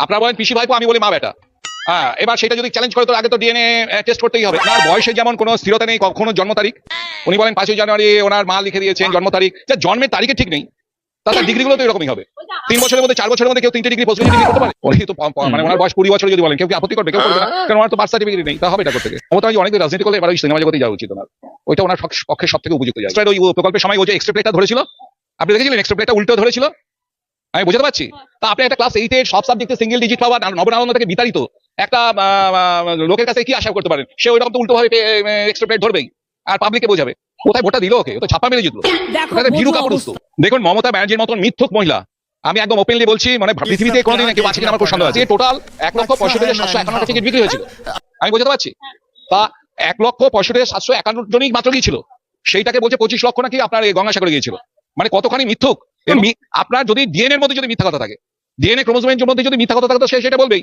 আপনারা বলেন পিসি ভাইপো, আমি বলি মা বেটা। হ্যাঁ, এবার সেটা যদি চ্যালেঞ্জ করে তো আগে তো ডিএনএ টেস্ট করতেই হবে। আপনার বয়সে যেমন কোনো স্থিরতা নেই, কখনো জন্ম তারিখ, উনি বলেন 5ই জানুয়ারি ওনার মা লিখে দিয়েছেন জন্ম তারিখ, যা জন্মের তারিখে ঠিক নেই, তার ডিগ্রিগুলো তো এরকমই হবে। 3 বছরের মধ্যে 4 বছরের মধ্যে কেউ 3টে ডিগ্রি পোস্ট ডিগ্রি করতে পারে? উনি তো মানে ওনার বয়স 20 বছর যদি বলেন, কেউ কি আপত্তি করবে? কেউ করবে না, কারণ ওনার তো বার্থ সার্টিফিকেট নেই। তা হবে এটা করতে গিয়ে মমতা অনেক রাজনীতি করলে এবার ওই সিনেমা জগতে যাওয়া উচিত ওনার। ওইটা ওনার পক্ষে সব থেকে উপযুক্ত জায়গা। ওই প্রকল্পের সময় ওই যে এক্সট্রা প্লেটটা ধরেছিল, আপনি দেখেছিলেন এক্সট্রা প্লেটটা উল্টো ধরেছিল, আমি বুঝতে পারছি। তা আপনি একটা ক্লাস 8 এর সব সাবজেক্টে সিঙ্গেল ডিজিট পাওয়া নবনানন্দ থেকে বিতাড়িত একটা লোকের কাছে কি আশা করতে পারেন? সে ওইরকম তো উল্টো ভাবে এক্সট্রা প্লেট ধরবেই আর পাবলিককে বোঝাবে। কোথায় ভোটটা দিল ওকে? ও তো ছাপ্পা মেরে জিতলো। ভীরু কাপুরুষ। দেখুন, মমতা ব্যানার্জির মতন মিথ্যুক মহিলা, আমি একদম ওপেনলি বলছি, মানে পৃথিবীতে কোনোদিন কেউ আছে কিনা আমার খুব সন্দেহ আছে। টোটাল 1,65,751 টিকিট বিক্রি হয়েছিল, আমি বুঝতে পারছি। তা 1,65,751 জনই মাত্র গিয়েছিল, সেইটাকে বলছে 25 লক্ষ নাকি আপনার গঙ্গাসাগরে গিয়েছিল। মানে কতখানি মিথ্যুক। আপনার যদি ডিএনএ এর মধ্যে যদি মিথ্যা কথা থাকে, ডিএনএ ক্রোমোজোমের মধ্যে যদি মিথ্যা কথা থাকে, তো সে সেটা বলবেই।